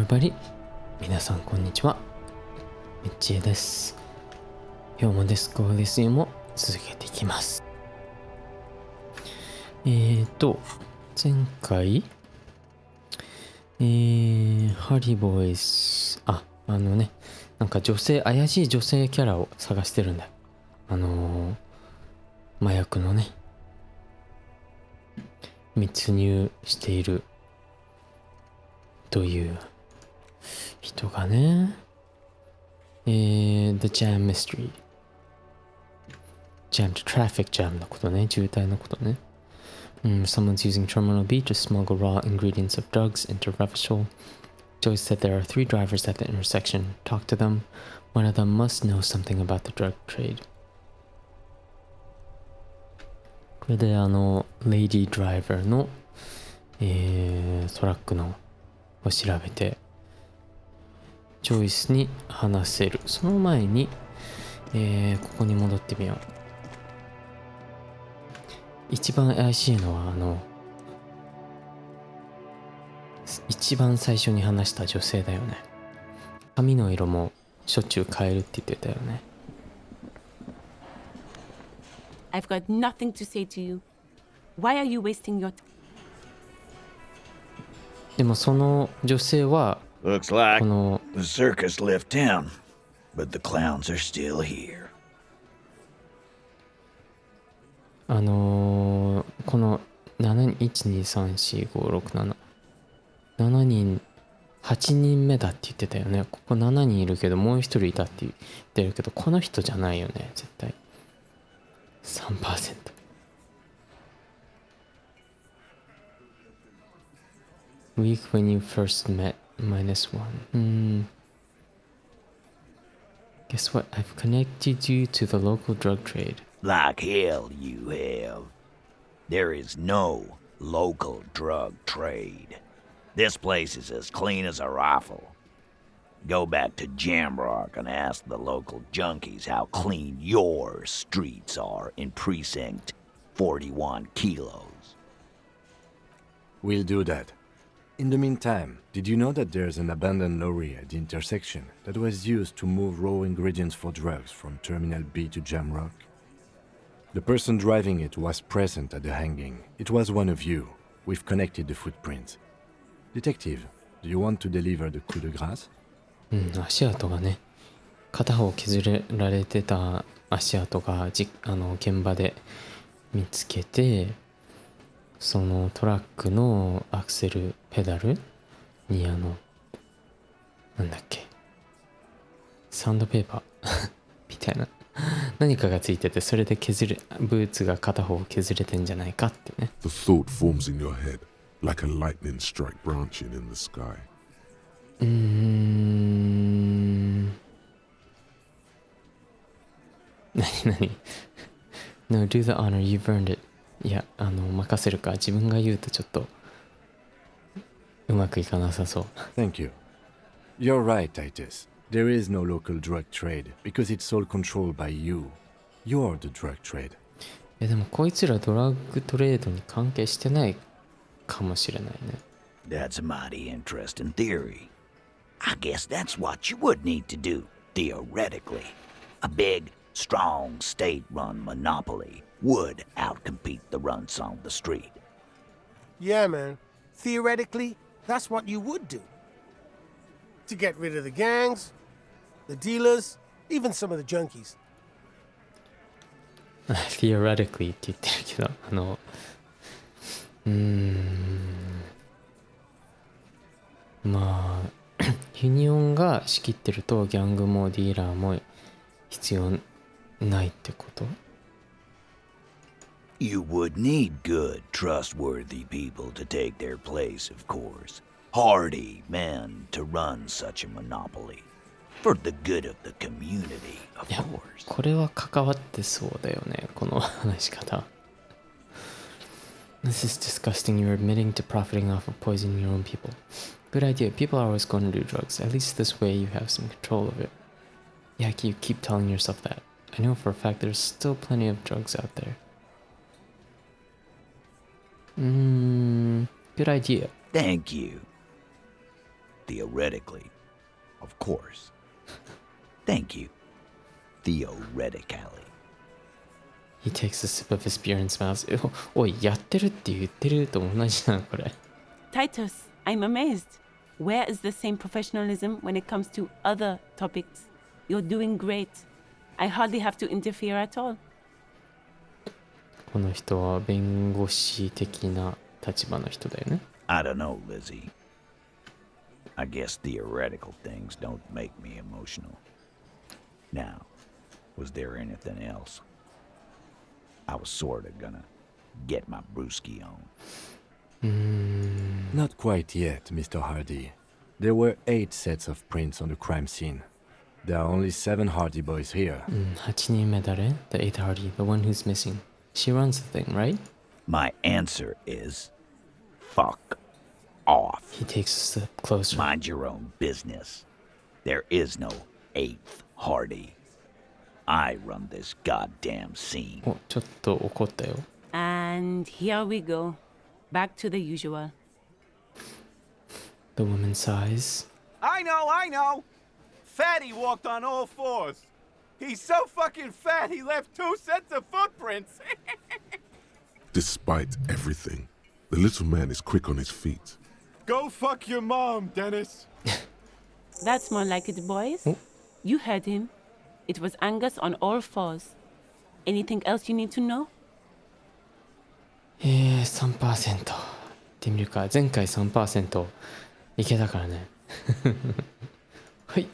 everybody. 皆さんこんにちは。みっちーです。今日もディスコエリシアムを続けていきます。前回ハリボーイスなんか怪しい女性キャラを探してるんだよ。麻薬のね密入しているという人がね、The Jam Mystery Jam to Traffic Jam のことね、渋滞のことね。Someone's using Terminal B to smuggle raw ingredients of drugs into Revachol. Joyce said there are 3 drivers at the intersection. Talk to them. One of them must know something about the drug trade. これでレイディードライバーの、トラックのを調べてジョイスに話せる。その前に、ここに戻ってみよう。一番怪しいのは一番最初に話した女性だよね。髪の色もしょっちゅう変えるって言ってたよね。I've got nothing to say to you. Why are you wasting your time? でもその女性は Looks like the circus left town, but the clowns are still here. この7人1234567 7人8人目だって言ってたよね。ここ7人いるけどもう一人いたって言ってるけど、この人じゃないよね絶対。 3%。 Week when you first met -1. Guess what? I've connected you to the local drug trade. Like hell you have. There is no local drug trade. This place is as clean as a rifle. Go back to Jamrock and ask the local junkies how clean your streets are in Precinct 41 Kilos. We'll do that. In the meantime, did you know that there's an abandoned lorry at the intersection that was used to move raw ingredients for drugs from Terminal B to Jamrock? The person driving it was present at the hanging. It was one of you. We've connected the footprints. Detective, do you want to deliver the coup de grâce? 足跡がね、片方削られてた足跡が現場で見つけて、そのトラックのアクセルペダルになんだっけ、サンドペーパーみたいな何かがついてて、それでブーツが片方削れてんじゃないかってね。 The thought forms in your head like a lightning strike branching in the sky. 何No, do the honor, you've earned it. いや、任せるか。自分が言うとちょっとうまくいかなさそう。 Thank you. You're right, Titus. There is no local drug trade because it's all controlled by you. You're the drug trade. でもこいつらドラッグトレードに関係してないかもしれないね。 That's a mighty interesting theory. I guess that's what you would need to do, theoretically. A big, strong, state-run monopoly would outcompete the runts on the street. Yeah, man. Theoretically, that's what you would do. To get rid of the gangs, the dealers, even some of the junkies. Theoretically って言ってるけど、まあユニオンが仕切ってるとギャングもディーラーも必要ないってこと？ You would need good, trustworthy people to take their place, of course. Hardy men to run such a monopoly. For the good of the community, of いや、 course. これは関わってそうだよね、この話し方。This is disgusting. You're admitting to profiting off of poisoning your own people. Good idea. People are always going to do drugs. At least this way you have some control of it. Yeah, you keep telling yourself that. I know for a fact there's still plenty of drugs out there. Good idea. Thank you. Theoretically. Of course. Thank you. Theoretically. He takes a sip of his beer and smiles. おい、やってるって言ってると同じなのこれ。Titus, I'm amazed. Where is the same professionalism when it comes to other topics? You're doing great. I hardly have to interfere at all. この人は弁護士的な立場の人だよね。I don't know, Lizzie. I guess theoretical things don't make me emotional. Now, was there anything else? I was sorta gonna get my brewski on. Not quite yet, Mr. Hardy. There were 8 sets of prints on the crime scene. There are only 7 Hardy boys here. 8人目誰 ?The eighth Hardy, the one who's missing. She runs the thing, right? My answer is fuck off. He takes a step closer. Mind your own business. There is no 8th Hardy. I run this goddamn scene. お、ちょっと怒ったよ。And here we go. Back to the usual. The woman sighs. I know! Fatty walked on all 4s. He's so fucking fat he left 2 sets of footprints. Despite everything, the little man is quick on his feet. Go fuck your mom, Dennis. That's more like it, boys. You heard him. It was Angus on all 4s. Anything else you need to know? 3%。ってみるか。前回3%いけたからね。はい。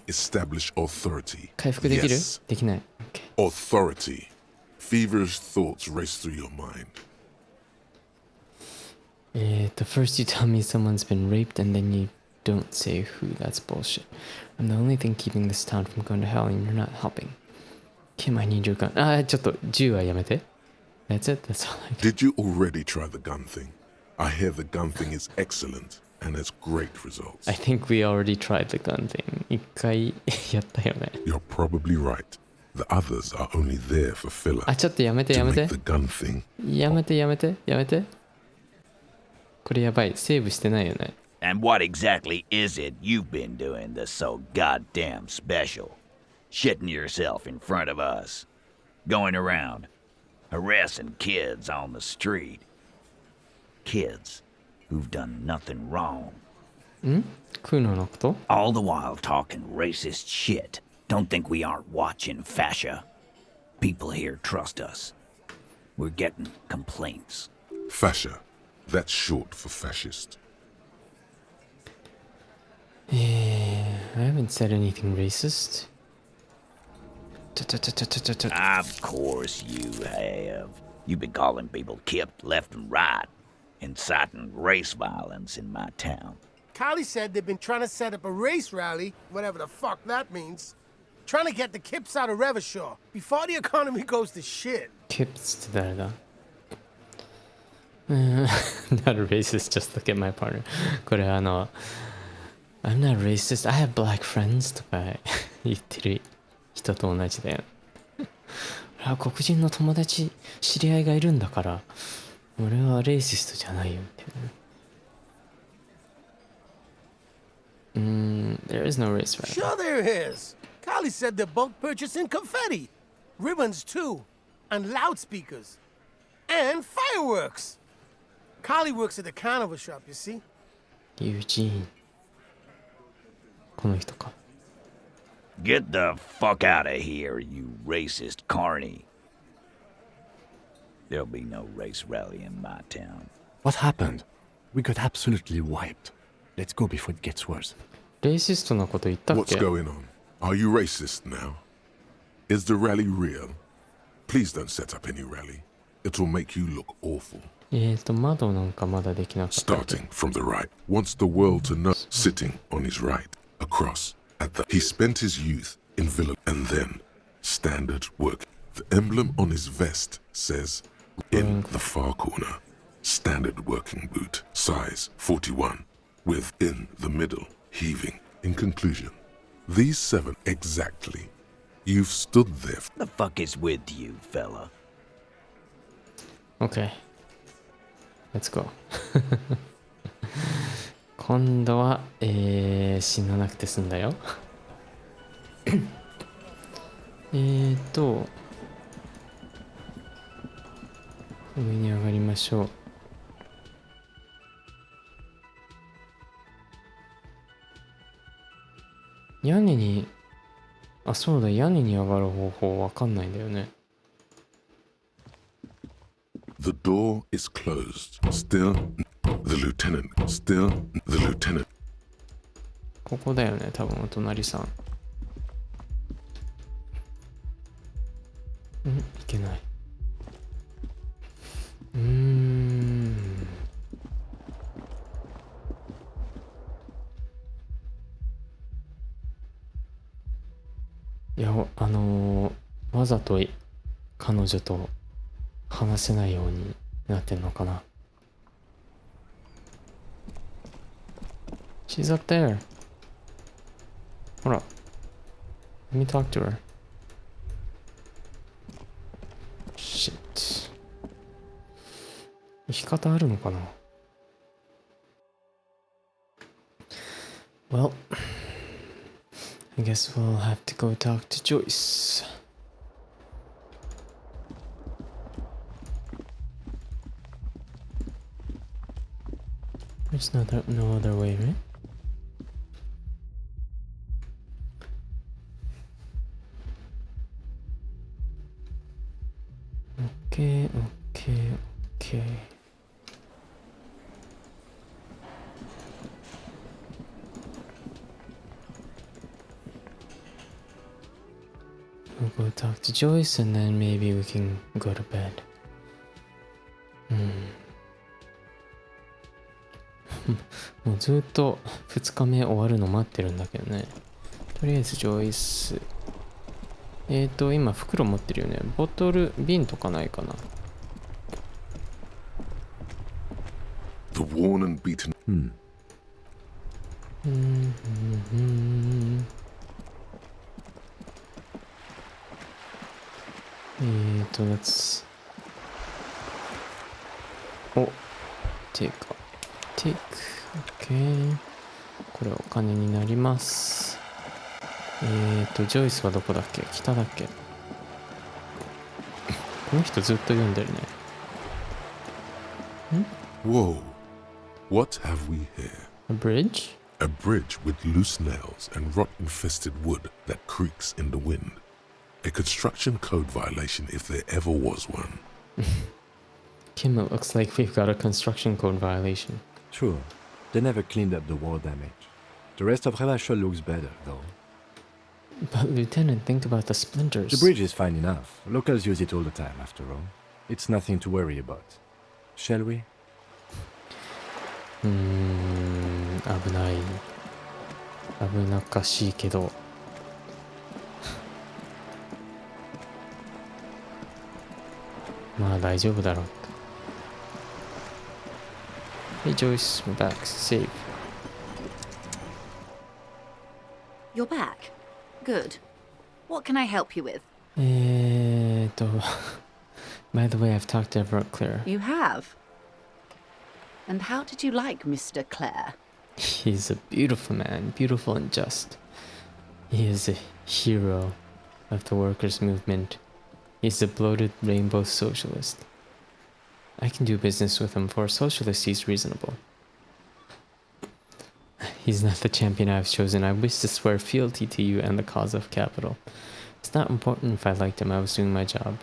Establish authority. 回復できる Yes. できない。OK。Authority. Feverish thoughts race through your mind. First you tell me someone's been raped and then you don't say who. That's bullshit. I'm the only thing keeping this town from going to hell and you're not helping. Kim, I need your gun. ちょっと銃はやめて。That's it. That's all I got. Did you already try the gun thing? I hear the gun thing is excellent and has great results. I think we already tried the gun thing. 一回やったよね。You're probably right. The others are only there for filler. ちょっとやめて To やめ make て the gun thing. やめてやめてやめて。これやばい。セーブしてないよね。 And what exactly is it you've been doing that's so goddamn special? Shitting yourself in front of us. Going around, harassing kids on the street. Kids who've done nothing wrong. クーノのこと All the while talking racist shit. Don't think we aren't watching, fascia. People here trust us. We're getting complaints. Fascia. That's short for fascist. I haven't said anything racist. Of course you have. You've been calling people kipped left and right, inciting race violence in my town. Kylie said they've been trying to set up a race rally, whatever the fuck that means. Trying to get the kips out of Revachol before the economy goes to shit. Kips って誰だNot a racist, just look at my partner. これI'm not racist, I have black friends とか言ってる人と同じだよ。黒人の友達、知り合いがいるんだから、俺はレイシストじゃないよみたいな。There is no race rally. Sure there is. Kylie said they're bulk purchasing confetti, ribbons too, and loudspeakers, and fireworks. Kylie works at the carnival shop, you see. Eugene. この人か。Get the fuck out of here, you racist carny. There'll be no race rally in my town. What happened? We got absolutely wiped. Let's go before it gets worse. レイシストなこと言ったっ What's け going on? Are you racist now? Is the rally real? Please don't set up any rally. It'll make you look awful. 窓なんかまだできなかったっけ Starting from the right, wants the world to know. Sitting on his right, across, at the... He spent his youth in villa and then standard work. The emblem on his vest says, in the far corner, standard working boot, size 41, with in the middle, heaving. In conclusion, these 7 exactly. You've stood there. The fuck is with you, fella? Okay. Let's go. 今度は、死ななくて済んだよ。上に上がりましょう。屋根に、あ、そうだ、屋根に上がる方法わかんないんだよね。The door is closed. Still, the lieutenant. ここだよね、多分お隣さん。いけない。いや、わざと彼女と話せないようになってんのかな。She's up there. ほら。Let me talk to her. Shit. 生き方あるのかな？ Well, I guess we'll have to go talk to Joyce. There's no other way, right? Okay. We'll go talk to Joyce and then maybe we can go to bed. もうずっと2日目終わるの待ってるんだけどね。とりあえずジョイス。今袋持ってるよね。ボトル、瓶とかないかな。The worn and beaten. Let's... お、take. OK。これお金になります。ジョイスはどこだっけ？北だっけ？この人ずっと読んでるね。Whoa. What have we here? A bridge? A bridge with loose nails and rot-infested wood that creaks in the wind. A construction code violation if there ever was one. Kim, it looks like we've got a construction code violation. True. They never cleaned up the war damage. The rest of Revachol looks better, though. But Lieutenant, think about the splinters. The bridge is fine enough. Locals use it all the time, after all. It's nothing to worry about. Shall we? 危ない。危なっかしいけど。まあ大丈夫だろう。Hey Joyce, we're back. Safe. You're back. Good. What can I help you with? By the way, I've talked to Everett Clare. You have? And how did you like Mr. Clare? He's a beautiful man, beautiful and just. He is a hero of the workers' movement. He's a bloated rainbow socialist. I can do business with him. For a socialist, he's reasonable. He's not the champion I've chosen. I wish to swear fealty to you and the cause of capital. It's not important if I liked him. I was doing my job.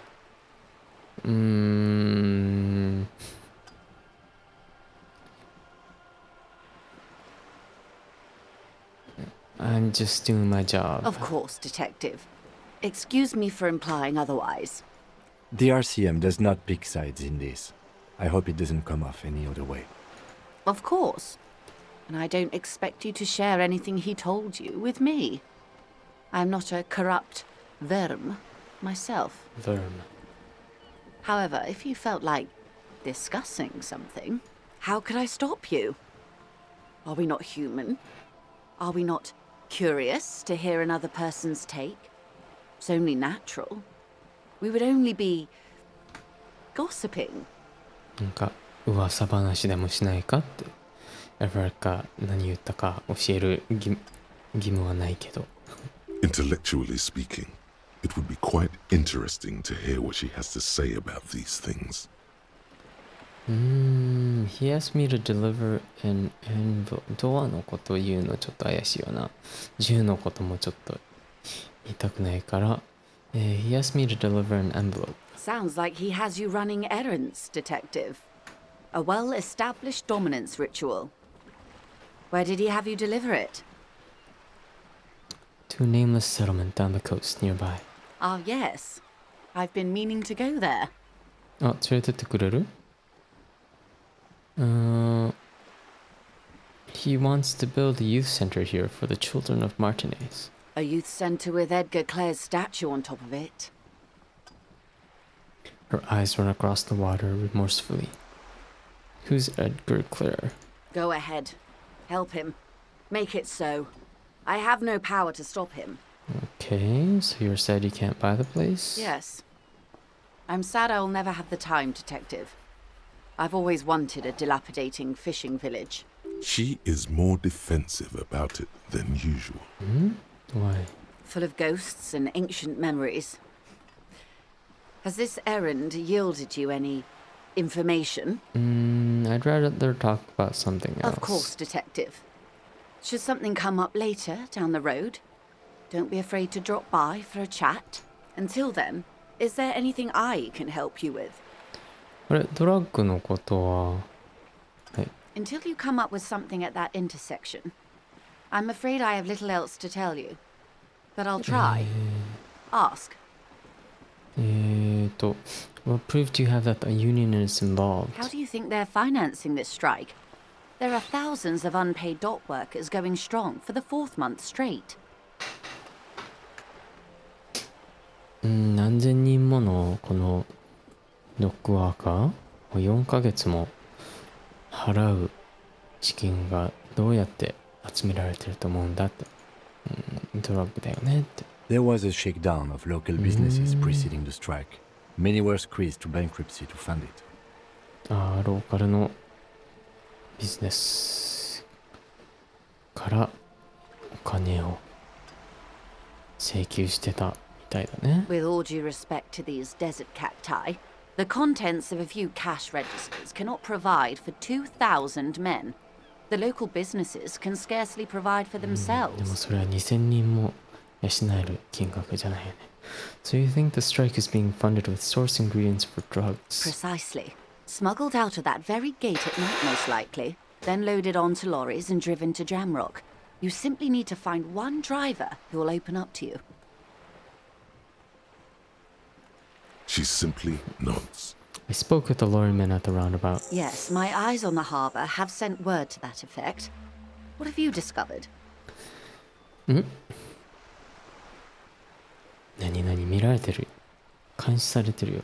I'm just doing my job. Of course, Detective. Excuse me for implying otherwise. The RCM does not pick sides in this. I hope it doesn't come off any other way. Of course. And I don't expect you to share anything he told you with me. I'm not a corrupt verm myself. Verm. However, if you felt like discussing something, how could I stop you? Are we not human? Are we not curious to hear another person's take? It's only natural. We would only be gossiping. なんか噂話でもしないかってエヴァルが何言ったか教える義務はないけど。Intellectually speaking, it would be quite interesting to hear what she has to say about these things. He asked me to deliver an envelope. ドアのこと言うのちょっと怪しいよな。銃のこともちょっと言いたくないから。He asked me to deliver an envelope. Sounds like he has you running errands, Detective. A well-established dominance ritual. Where did he have you deliver it? To a nameless settlement down the coast nearby. Ah, yes. I've been meaning to go there. あ、連れてってくれるHe wants to build a youth center here for the children of Martinez. A youth center with Edgar Clare's statue on top of it. Her eyes run across the water remorsefully. Who's Edgar Clare? Go ahead. Help him. Make it so. I have no power to stop him. Okay, so you're sad you can't buy the place? Yes. I'm sad I'll never have the time, Detective. I've always wanted a dilapidating fishing village. She is more defensive about it than usual. Why? Full of ghosts and ancient memories. Has this errand yielded you any information? I'd rather talk about something else. Of course, Detective. Should something come up later down the road, don't be afraid to drop by for a chat. Until then, is there anything I can help you with? あれ、ドラッグのことは、はい。 Until you come up with something at that intersection, I'm afraid I have little else to tell you. But I'll try. Ask. What proof do you have that the union is involved? How do you think they're financing this strike? There are thousands of unpaid dock workers going strong for the 4th month straight. 何千人ものこのドッグワーカーを4ヶ月も払う資金がどうやって集められてると思うんだって。ドラッグだよねって。There was a shakedown of local businesses preceding the strike. Many were squeezed to bankruptcy to fund it. ローカルのビジネスからお金を請求してたみたいだね。With all due respect to these desert cacti, the contents of a few cash registers cannot provide for 2,000 men. The local businesses can scarcely provide for でも themselves. それは2000人も養える金額じゃないよね。So you think the strike is being funded with source ingredients for drugs? Precisely. Smuggled out of that very gate at night, most likely, then loaded onto lorries and driven to Jamrock. You simply need to find one driver who will open up to you. She simply nods. I spoke with the lorryman at the roundabout. Yes, my eyes on the harbour have sent word to that effect. What have you discovered? 何見られてるよ。監視されてるよ。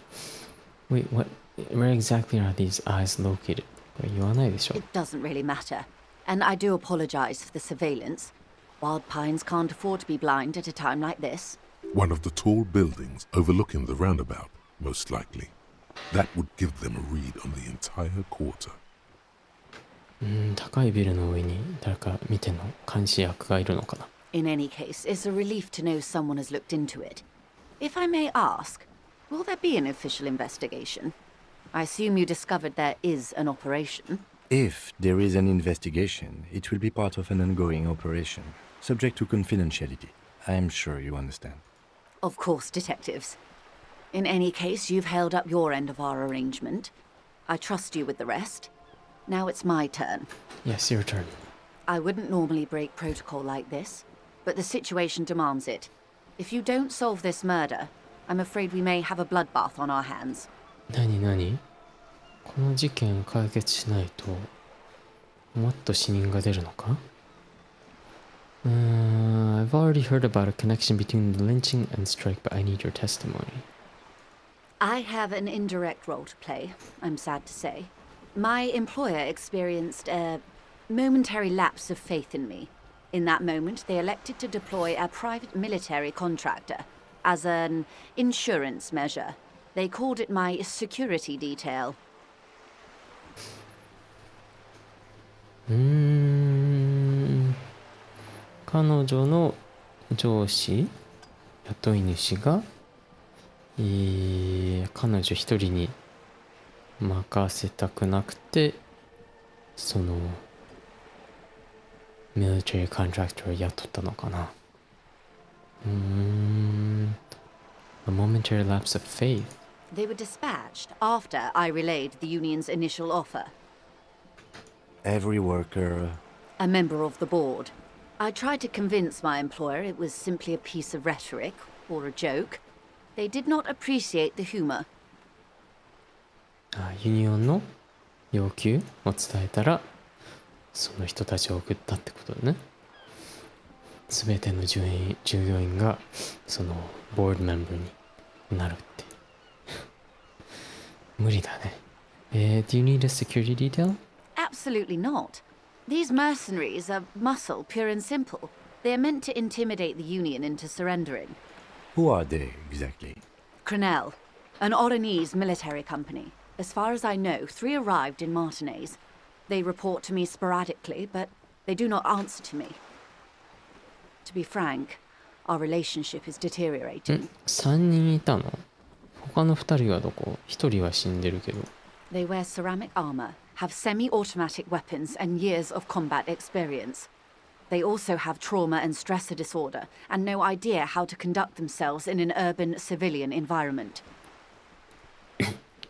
Wait, where exactly are these eyes located? これ言わないでしょ。 It doesn't really matter. And I do apologize for the surveillance. Wild Pines can't afford to be blind at a time like this. One of the tall buildings overlooking the roundabout, most likely. That would give them a read on the entire quarter. 高いビルの上に誰か見ての監視役がいるのかな。In any case, it's a relief to know someone has looked into it. If I may ask, will there be an official investigation? I assume you discovered there is an operation. If there is an investigation, it will be part of an ongoing operation, subject to confidentiality. I'm sure you understand. Of course, detectives. In any case, you've held up your end of our arrangement. I trust you with the rest. Now it's my turn. Yes, your turn. I wouldn't normally break protocol like this, but the situation demands it. If you don't solve this murder, I'm afraid we may have a bloodbath on our hands. 何この事件解決しないともっと死人が出るのかI've already heard about a connection between the lynching and strike, but I need your testimony. I have an indirect role to play, I'm sad to say. My employer experienced a momentary lapse of faith in me. In that moment, they elected to deploy a private military contractor as an insurance measure. They called it my security detail. 彼女の上司、雇い主が、彼女一人に任せたくなくて、そのミリタリーコントラクターを雇ったのかな。A momentary lapse of faith. They were dispatched after I relayed the union's initial offer. Every worker. A member of the board. I tried to convince my employer it was simply a piece of rhetoric or a joke. They did not appreciate the humor. ユニオンの要求を伝えたら、その人たちを送ったってことだね。すべての従業員がそのボードメンバーになるって。無理だね。Do you need a security detail? Absolutely not. These mercenaries are muscle, pure and simple. They are meant to intimidate the Union into surrendering. Who are they exactly? Crenell, an Oronese military company. As far as I know, 3 arrived in Martinez. They report to me sporadically, but they do not answer to me. To be frank, our relationship is deteriorating. 3人いたの？他の2人はどこ？1人は死んでるけど。They wear ceramic armor, have semi-automatic weapons, and years of combat experience. They also have trauma and stressor disorder, and no idea how to conduct themselves in an urban civilian environment.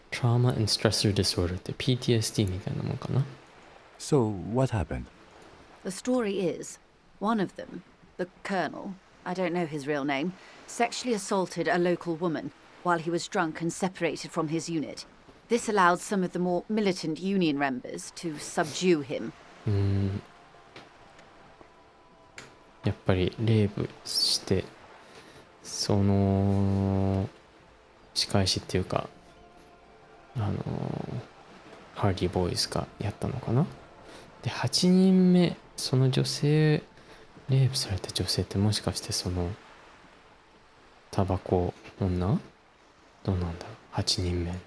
Trauma and stressor disorder って PTSD みたいなもんかな。So, what happened? The story is, one of them, the colonel, I don't know his real name, sexually assaulted a local woman while he was drunk and separated from his unit. This allowed some of the more militant union members to subdue him. やっぱりレイプしてその仕返しっていうかハーディーボーイズがやったのかな。で8人目その女性レイプされた女性ってもしかしてそのタバコ女どうなんだろう。8人目の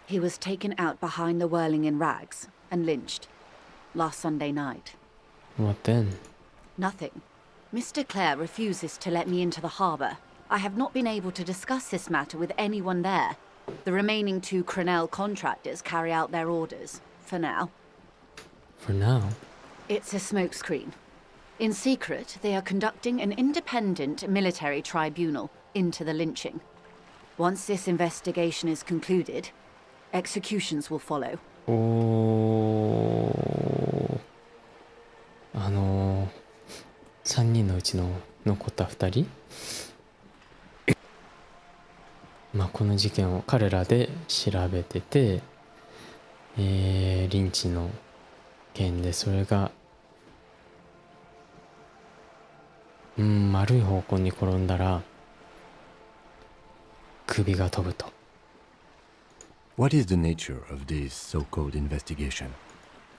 He was taken out behind the whirling in rags and lynched last Sunday night. What then? Nothing. Mr. Clare refuses to let me into the harbour. I have not been able to discuss this matter with anyone there. The remaining 2 Crenell contractors carry out their orders, for now. For now? It's a smokescreen. In secret, they are conducting an independent military tribunal into the lynching. Once this investigation is concluded, executions will follow. 3人のうちの残った2人まあこの事件を彼らで調べてて、リンチの件でそれが悪い方向に転んだら首が飛ぶと。What is the nature of this so-called investigation?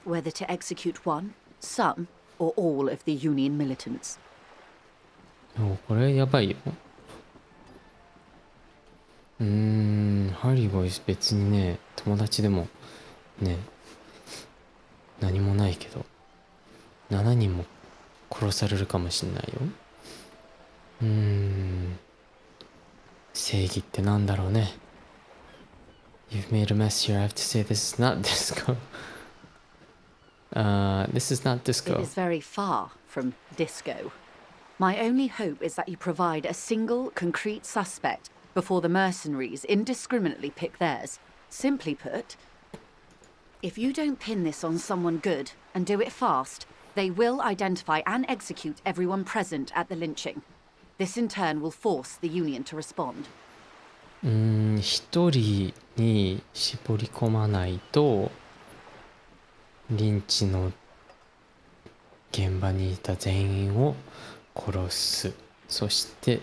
Whether to execute one, some, or all of the Union militants. これやばいよ。ハリーボイス別にね友達でもね何もないけど7人も殺されるかもしんないよ。正義ってなんだろうね。You've made a mess here. I have to say this is not disco. This is not disco. It is very far from disco. My only hope is that you provide a single concrete suspect before the mercenaries indiscriminately pick theirs. Simply put, if you don't pin this on someone good and do it fast, they will identify and execute everyone present at the lynching. This in turn will force the Union to respond. 一人に絞り込まないとリンチの現場にいた全員を殺す。そして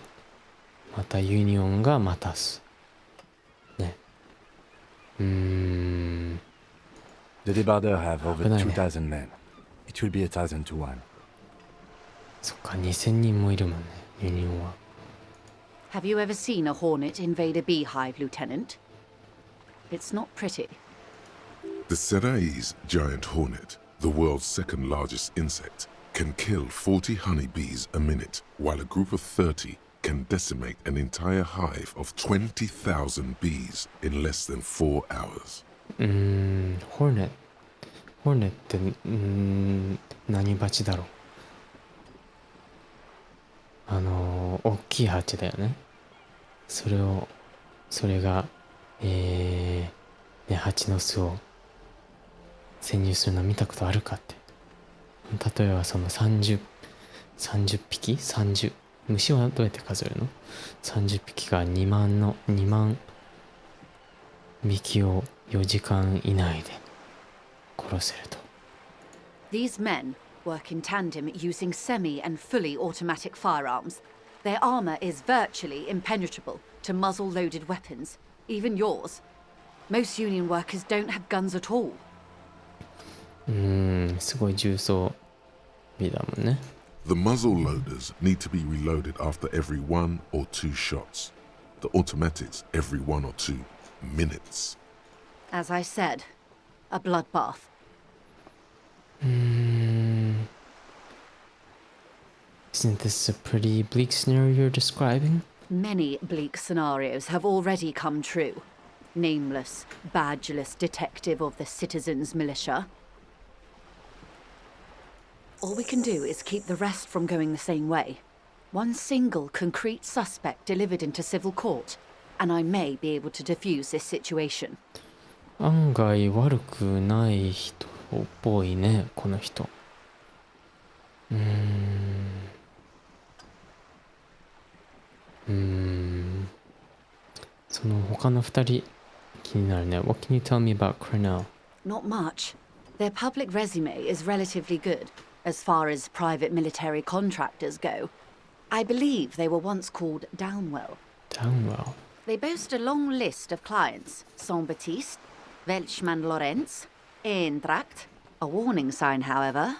またユニオンが待たすね。The Debarder have over 危ないね。2,000 men. It will be 1,000 to 1. そっか2000人もいるもんねユニオンは。Have you ever seen a hornet invade a beehive, Lieutenant? It's not pretty. The Serai's giant hornet, the world's second largest insect, can kill 40 honeybees a minute, while a group of 30 can decimate an entire hive of 20,000 bees in less than 4 hours. ホルネって何蜂だろう。大きい蜂だよね。それが蜂の巣を潜入するの見たことあるかって。例えばその30匹虫はどうやって数えるの？ 30 匹が2万匹を4時間以内で殺せると。 These men work in tandem using semi and fully automatic firearms. Their armor is virtually impenetrable to muzzle-loaded weapons, even yours. Most union workers don't have guns at all. すごい重装備だもんね。 The muzzle loaders need to be reloaded after every 1 or 2 shots. The automatics every 1 or 2 minutes. As I said, a bloodbath. Isn't this a pretty bleak scenario you're describing? Many bleak scenarios have already come true. Nameless, badgeless detective of the citizens' militia. All we can do is keep the rest from going the same way. One single concrete suspect delivered into civil court, and I may be able to defuse this situation. 案外悪くない人っぽいね、この人。その他の2人気になるね。What can you tell me about Cornell? Not much. Their public resume is relatively good, as far as private military contractors go. I believe they were once called Downwell. Downwell. They boast a long list of clients. Saint-Baptiste, Welchman-Lorenz, Eintracht. A warning sign, however.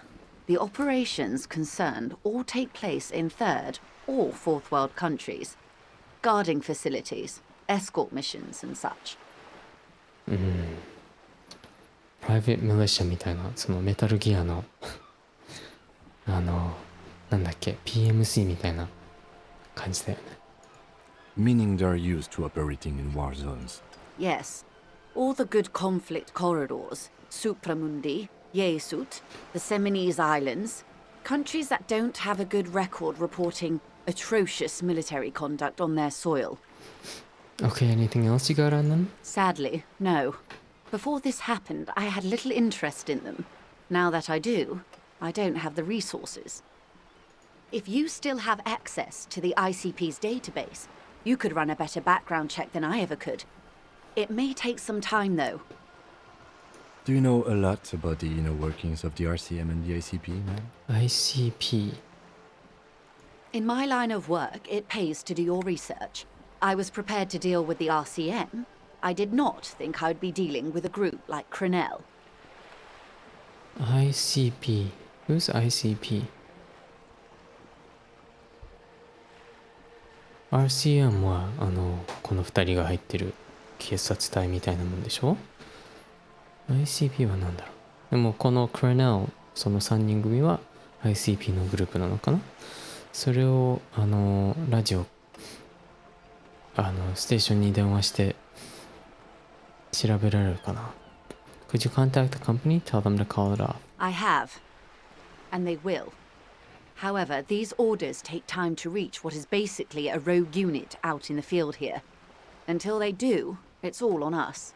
The operations concerned all take place in third or fourth world countries. Guarding facilities, escort missions and such. Private militia みたいな、そのメタルギアのなんだっけ、PMC みたいな感じだよね。Meaning they're used to operating in war zones. Yes. All the good conflict corridors, Supramundi, Yesut, the Seminese Islands, countries that don't have a good record reporting atrocious military conduct on their soil. Okay, anything else you got on them? Sadly, no. Before this happened, I had little interest in them. Now that I do, I don't have the resources. If you still have access to the ICP's database, you could run a better background check than I ever could. It may take some time, though. Do you know a lot about the inner workings of the RCM and the ICP, man? ICP. In my line of work, it pays to do your research. I was prepared to deal with the RCM. I did not think I would be dealing with a group like Crenell. ICP. Who's ICP? RCM はこの2人が入ってる警察隊みたいなもんでしょ？ ICP は何だろう。でもこのクレネル、その3人組は ICP のグループなのかな。それをラジオステーションに電話して調べられるかな。Could you contact the company? Tell them to call it off. I have. And they will. However, these orders take time to reach what is basically a rogue unit out in the field here. Until they do, it's all on us.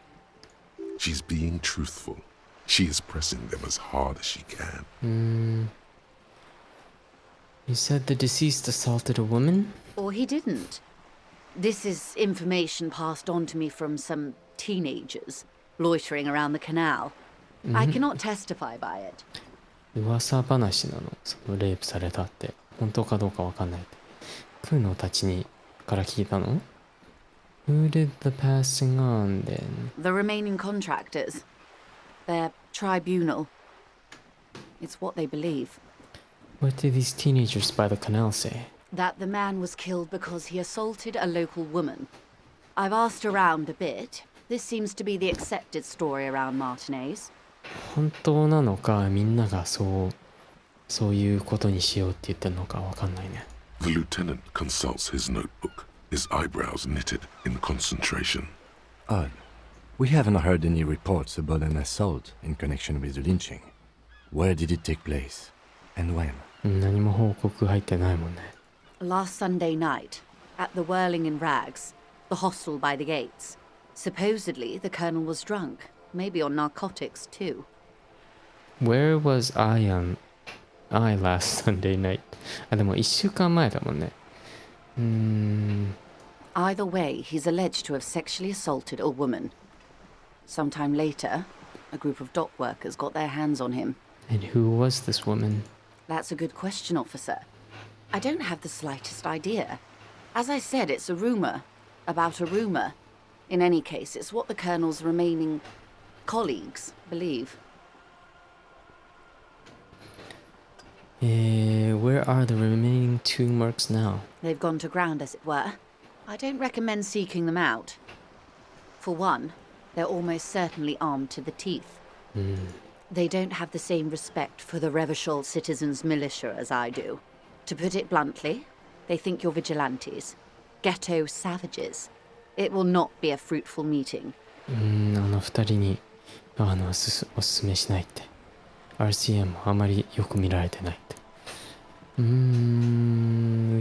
She's being truthful. She is pressing them as hard as she can. You said the deceased assaulted a woman? Or he didn't. This is information passed on to me from some teenagers loitering around the canal. I cannot testify by it. 噂話なの、そのレイプされたって。本当かどうかわかんないって。クーノたちにから聞いたの？ Who did the passing on then? The remaining contractors. Their tribunal. It's what they believe. What did these teenagers by the canal say? That the man was killed because he assaulted a local woman. I've asked around a bit. This seems to be the accepted story around Martinez. 本当なのか、みんながそういうことにしようって言ってるのかわかんないね。The lieutenant consults his notebook, his eyebrows knitted in concentration. Odd. We haven't heard any reports about an assault in connection with the lynching. Where did it take place? And when? 何も報告入ってないもんね。Last Sunday night, at the Whirling in Rags, the hostel by the gates. Supposedly, the colonel was drunk, maybe on narcotics too. Where was I last Sunday night? あ、でも1週間前だもんね。Either way, he's alleged to have sexually assaulted a woman. Sometime later, a group of dock workers got their hands on him. And who was this woman? That's a good question, officer. I don't have the slightest idea. As I said, it's a rumor about a rumor. In any case, it's what the colonel's remaining colleagues believe. Where are the remaining 2 mercs now? They've gone to ground, as it were. I don't recommend seeking them out. For one, they're almost certainly armed to the teeth. They don't have the same respect for the Revachol citizens' militia as I do. To put it bluntly, they think you're vigilantes. Ghetto savages. It will not be a fruitful meeting. あの2人におすすめしないって。RCM あまりよく見られてないって。We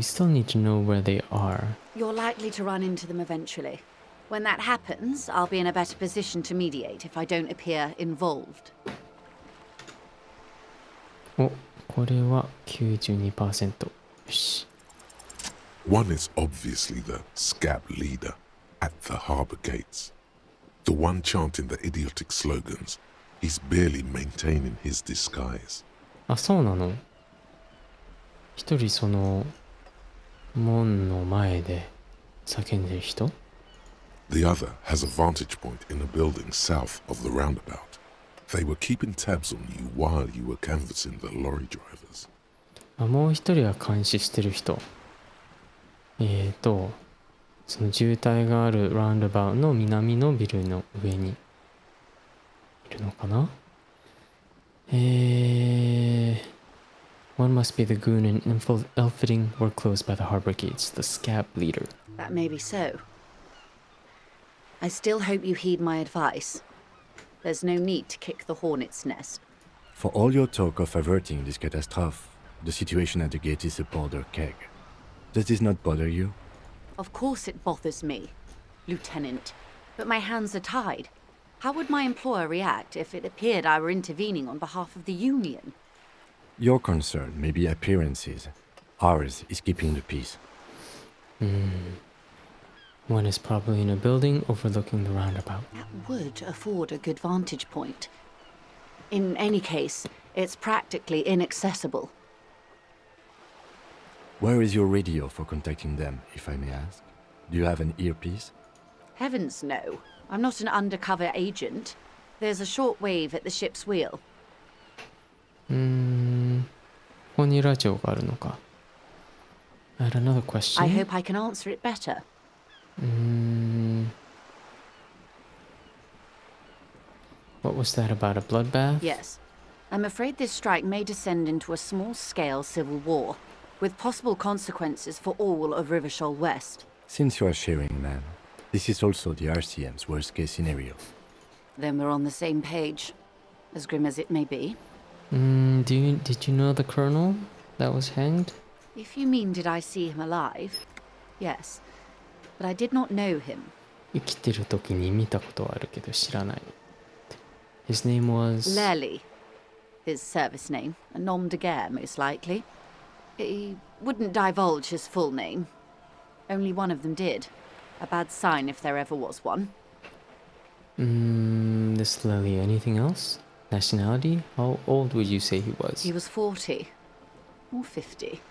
still need to know where they are. You're likely to run into them eventually. When that happens, I'll be in a better position to mediate if I don't appear involved. お、これは 92%。よし。One is obviously the scab leader at the harbour gates. The one chanting the idiotic slogans. He's barely maintaining his disguise. あ、そうなの？一人その門の前で叫んでる人？ The other has a vantage point in a building south of the roundabout. They were keeping tabs on you while you were canvassing the lorry drivers. あ、もう一人は監視してる人。その渋滞があるラウンドバウンの南のビルの上にいるのかな？One must be the goon in outfitting work clothes by the harbor gates, the scab leader. That may be so. I still hope you heed my advice. There's no need to kick the hornet's nest. For all your talk of averting this catastrophe, the situation at the gate is a powder keg. Does this not bother you? Of course it bothers me, Lieutenant. But my hands are tied. How would my employer react if it appeared I were intervening on behalf of the Union? Your concern may be appearances. Ours is keeping the peace. One is probably in a building overlooking the roundabout. That would afford a good vantage point. In any case, it's practically inaccessible. Where is your radio for contacting them, if I may ask? Do you have an earpiece? Heavens no. I'm not an undercover agent. There's a short wave at the ship's wheel. ここにラジオがあるのか。I had another question. I hope I can answer it better. What was that about, a bloodbath? Yes. I'm afraid this strike may descend into a small-scale civil war, with possible consequences for all of Rivershall West. Since you are sharing, ma'am, this is also the RCM's worst-case scenario. Then we're on the same page, as grim as it may be. Did you know the colonel that was hanged? If you mean did I see him alive? Yes. But I did not know him. 生きてる時に見たことはあるけど知らない。His name was... Lely. His service name. A nom de guerre, most likely. He wouldn't divulge his full name. Only one of them did. A bad sign if there ever was one. This Lely, anything else? Nationality? How old would you say he was? He was 40. Or 50.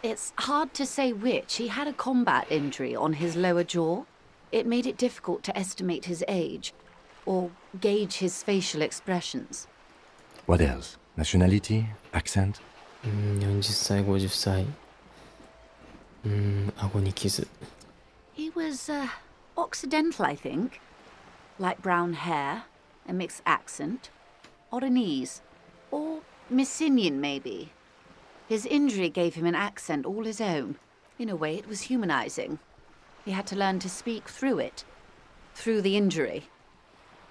It's hard to say which. He had a combat injury on his lower jaw. It made it difficult to estimate his age, or gauge his facial expressions. What else? Nationality? Accent? 40歳、50歳。顎に傷。He was, Occidental, I think. Light brown hair, a mixed accent. Oronese. Or Mycenaean, maybe. His injury gave him an accent all his own. In a way, it was humanizing. He had to learn to speak through it. Through the injury.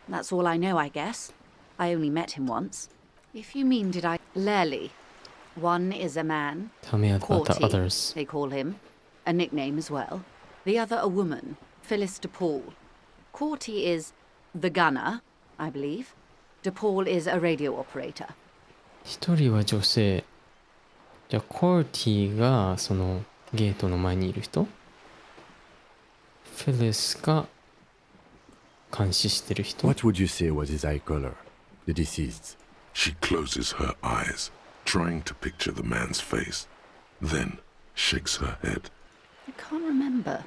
That's all I know, I guess. I only met him once. If you mean did I... Lely. One is a man. Tell me about the Corty, others. they call him. A nickname as well. The other a woman. Phyllis DePaul. Corty is the gunner, I believe. DePaul is a radio operator. 一人は女性。じゃあコーティがそのゲートの前にいる人？フィリスが監視してる人？ What would you say was his eye color? The deceased's. She closes her eyes, trying to picture the man's face, then shakes her head. I can't remember.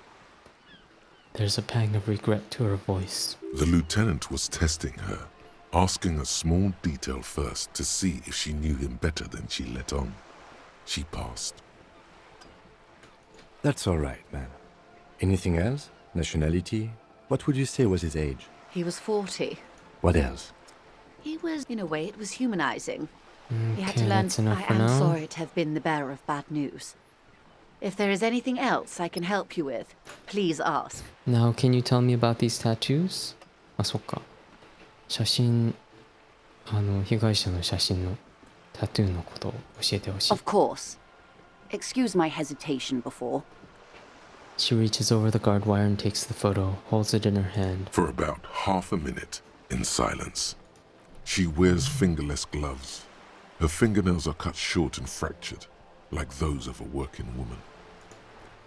There's a pang of regret to her voice. The lieutenant was testing her, asking a small detail first to see if she knew him better than she let on. She passed. That's all right, man. Anything else? Nationality? What would you say was his age? He was 40. What else? He was, in a way, it was humanizing. He had to Okay, learn. that's enough I for am now. sorry to have been the bearer of bad news. If there is anything else I can help you with, please ask. Now can you tell me about these tattoos? あ、そっか。写真、被害者の写真のタトゥーのことを教えてほしい。Of course. Excuse my hesitation before. She reaches over the guard wire and takes the photo, holds it in her hand. For about half a minute, in silence. She wears fingerless gloves. Her fingernails are cut short and fractured, like those of a working woman.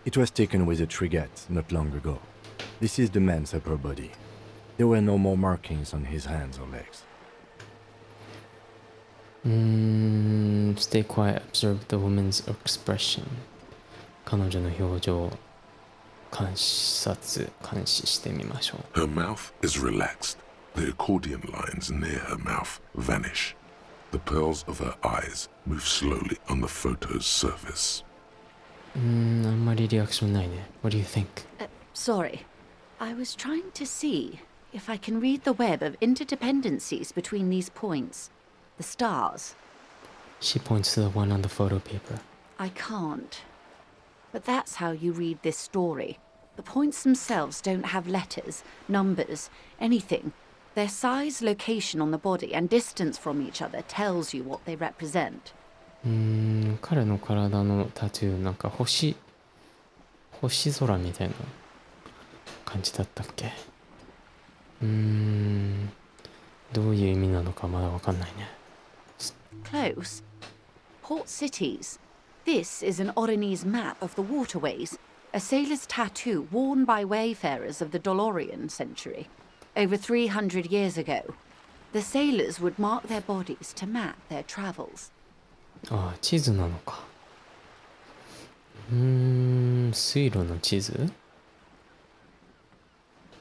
It was taken with a trigette not long ago. This is the man's upper body. There were no more markings on his hands or legs. Stay quiet, observe the woman's expression. 彼女の表情を監視してみましょう。Her mouth is relaxed. The accordion lines near her mouth vanish. The pearls of her eyes move slowly on the photo's surface. あんまりリアクションないね。What do you think? Sorry. I was trying to see if I can read the web of interdependencies between these points. The stars. She points to the one on the photo paper. I can't. But that's how you read this story. The points themselves don't have letters, numbers, anything. Their size, location on the body, and distance from each other tells you what they represent. 彼の体のタトゥーなんか星空みたいな感じだったっけ？どういう意味なのかまだわかんないね。Close. Port cities. This is an Oronese map of the waterways, a sailor's tattoo worn by wayfarers of the Dolorian century. Over 300 years ago, the sailors would mark their bodies to map their travels. ああ、地図なのか。水路の地図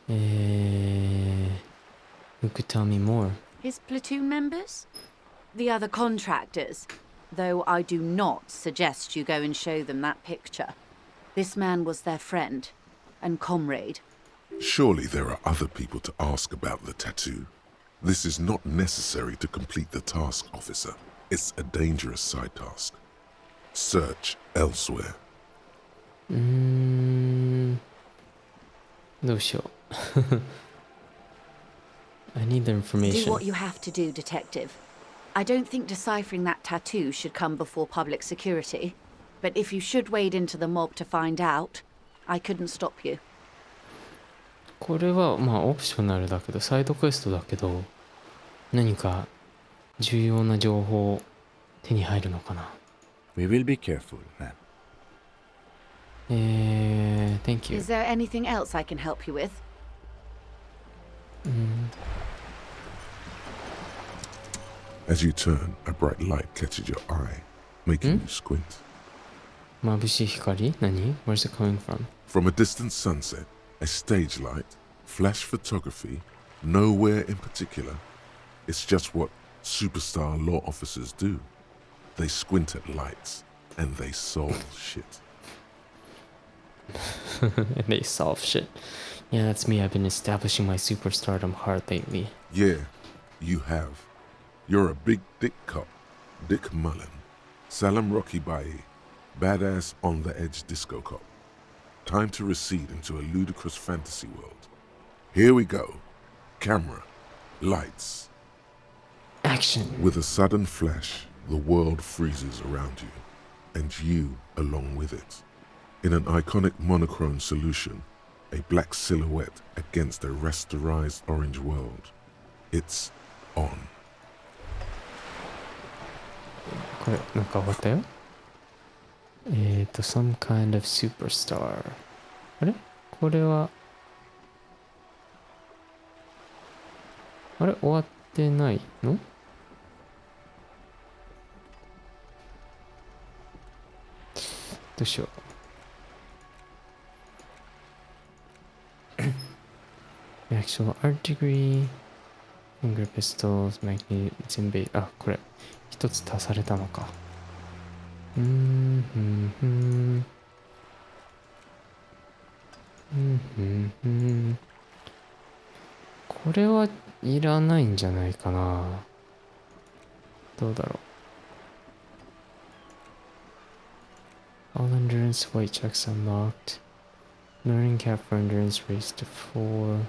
Who could tell me more? His platoon members? The other contractors. Though I do not suggest you go and show them that picture. This man was their friend and comrade. Surely there are other people to ask about the tattoo. This is not necessary to complete the task, officer. It's a dangerous side task. Search elsewhere. どうしよう。I need the information. Do what you have to do, detective. I don't think deciphering that tattoo should come before public security. But if you should wade into the mob to find out, I couldn't stop you. これはまあオプショナルだけど、サイドクエストだけど、何か重要な情報手に入るのかな。We will be careful, ma'am. Thank you. Is there anything else I can help you with? As you turn, a bright light catches your eye, making you squint. 眩しい光？何？ Where's it coming from? From a distant sunset, a stage light, flash photography, nowhere in particular. It's just what superstar law officers do. They squint at lights, and they solve shit. And they solve shit. Yeah, that's me. I've been establishing my superstardom hard lately. Yeah, you have. You're a big dick cop, Dick Mullen. Salam Rocky Baye, badass on the edge disco cop. Time to recede into a ludicrous fantasy world. Here we go. Camera, lights. Action! With a sudden flash, the world freezes around you, and you along with it. In an iconic monochrome solution, a black silhouette against a rasterized orange world. It's on. これなんか終わったよ。some kind of superstar。あれこれは、あれ終わってないの？どうしよう。Actual art degree, finger pistols, magnet, 全部、あ、これ、一つ足されたのか。これはいらないんじゃないかな。どうだろう。All endurance weight checks unlocked. Learning cap for endurance raised to 4.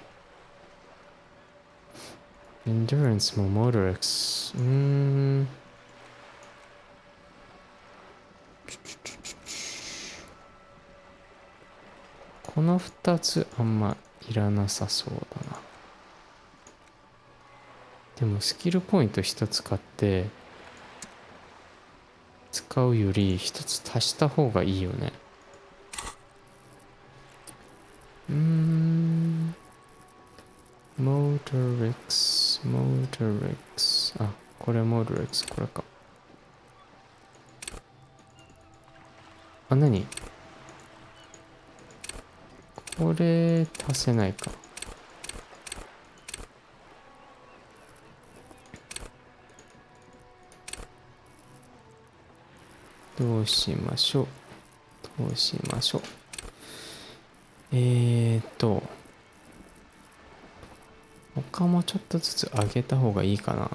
Endurance も Motorix。この2つあんまいらなさそうだな。でもスキルポイント1つ買って使うより1つ足した方がいいよね。Motorix。あ、これ Motorix、これか。あ、何？これ足せないか。どうしましょう。他もちょっとずつ上げた方がいいかな。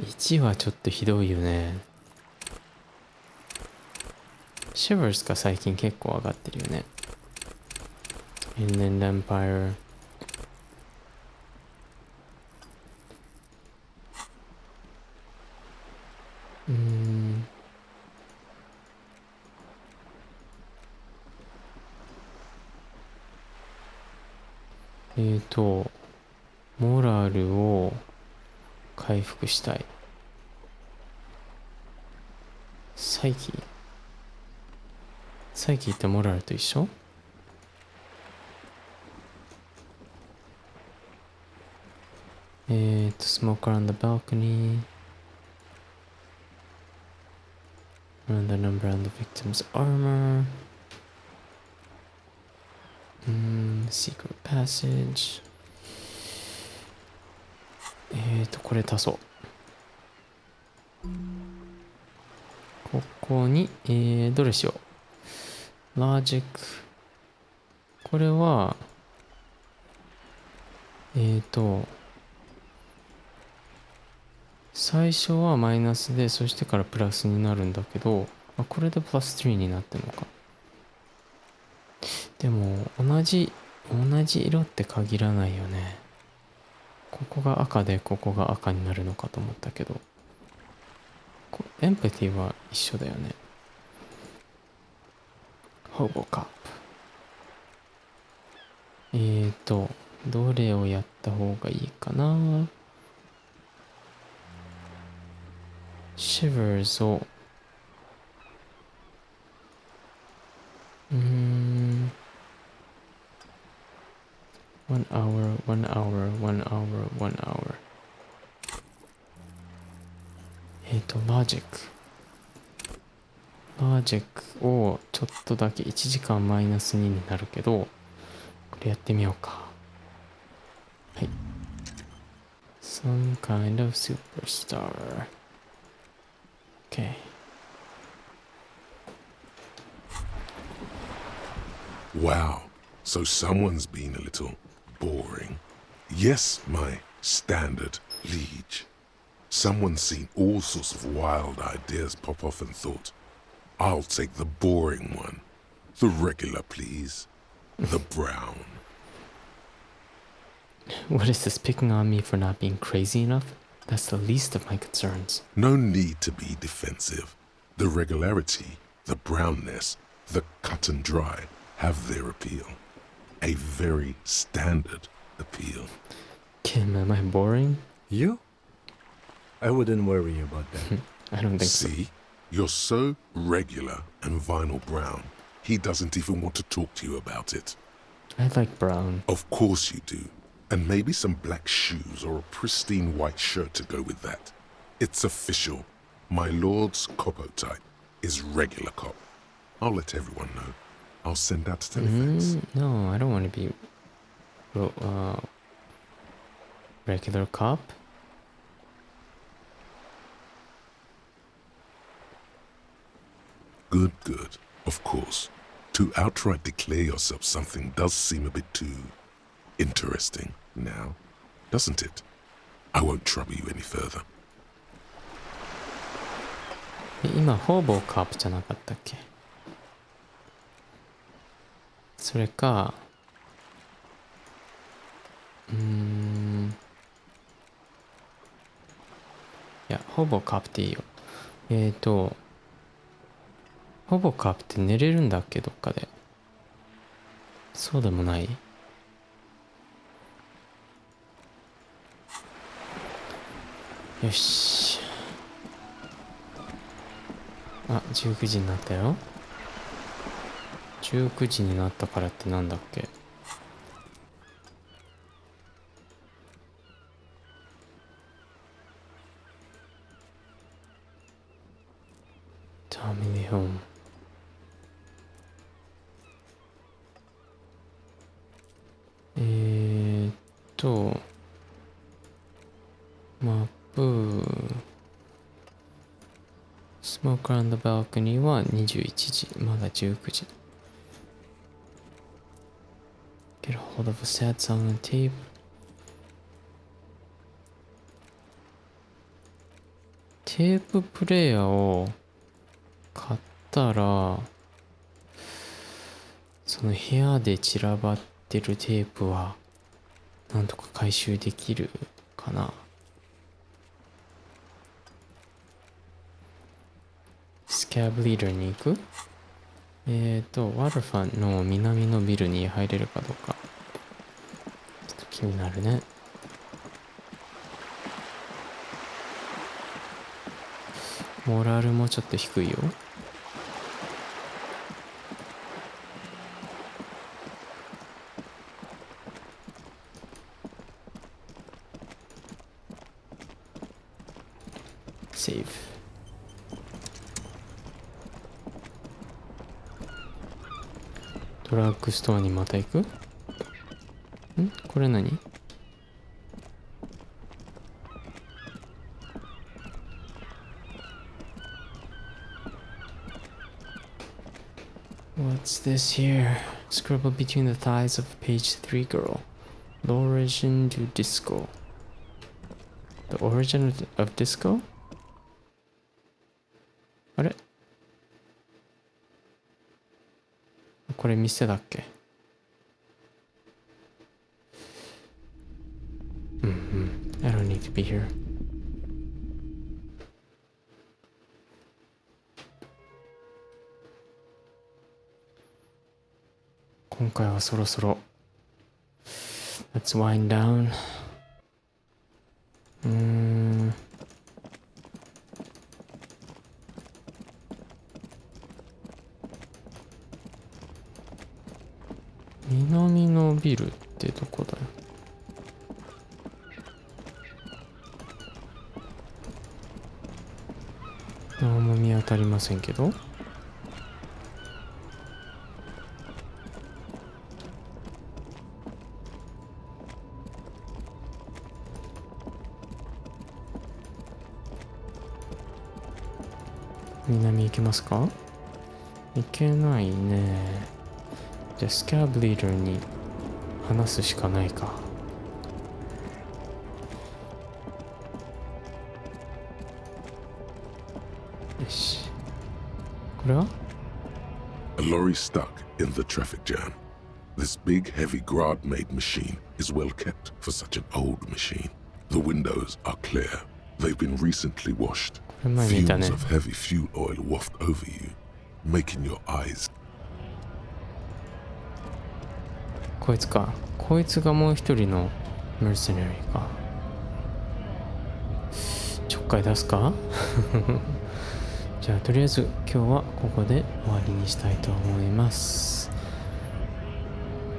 1はちょっとひどいよね。Shivers が最近結構上がってるよね。Inland Empire。モラルを回復したい。サイキってモラルと一緒？smoke around the balcony. Run the number on the victim's armor. Secret passage. これ足そう。ここに、どれしよう。Logic。これは、最初はマイナスで、そしてからプラスになるんだけど、これでプラス3になってるのか。でも、同じ色って限らないよね。ここが赤で、ここが赤になるのかと思ったけど。エンパティは一緒だよね。ホボカップ。どれをやった方がいいかな。Shivers を1 hour, 1 hour, 1 hour, 1 hour. Logic をちょっとだけ1時間マイナス2になるけど、これやってみようか。はい。Some kind of superstar. Okay. Wow. So someone's been a little boring. Yes, my standard liege. Someone's seen all sorts of wild ideas pop off and thought, I'll take the boring one. The regular, please. The brown. What is this, picking on me for not being crazy enough? That's the least of my concerns. No need to be defensive. The regularity, the brownness, the cut and dry have their appeal. A very standard appeal. Kim, am I boring? You? I wouldn't worry about that. I don't think so. See? You're so regular and vinyl brown, he doesn't even want to talk to you about it. I like brown. Of course you do. And maybe some black shoes or a pristine white shirt to go with that. It's official. My lord's coppo type is regular cop. I'll let everyone know. I'll send out a telefax. No, I don't want to be regular cop. Good, good. Of course. To outright declare yourself something does seem a bit too interesting now, doesn't it? I won't trouble you any further. 今ほぼカープじゃなかったっけ？それかいやほぼカープっていいよ。ほぼカープって寝れるんだっけ、どっかで。そうでもない？よし。あ、19時になったよ。19時になったからってなんだっけ。ターミネホーム。マップSmoke on the balcony は21時、まだ19時。Get a hold of a sad song on tape. テーププレイヤーを買ったら、その部屋で散らばってるテープはなんとか回収できるかな。スキャブリーダーに行く？ワルファの南のビルに入れるかどうかちょっと気になるね。モラルもちょっと低いよ。セーブ。ドラッグストアにまた行く？ん？これ何？What's this here? Scribble between the thighs of page 3 girl. The origin to disco. The origin of disco? あれ？これ店だっけ？I don't need to be here. 今回はそろそろ Let's wind down. 南のビルってどこだよ。何も見当たりませんけど。南行けますか？行けないね。じゃあスキャブリーダーに話すしかないか。よし。これは A lorry stuck in the traffic jam. This big, heavy grad-made machine is well kept for such an old machine. The windows are clear. They've been recently washed. これ前にいたね。 Fumes of heavy fuel oil waft over you, making your eyes. こいつか。こいつがもう一人のメルセナリーか。ちょっかい出すかじゃあとりあえず今日はここで終わりにしたいと思います。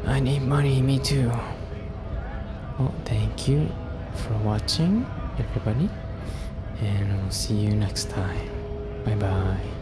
I need money, me too. Well, thank you for watching, everybody. And I'll see you next time. Bye bye.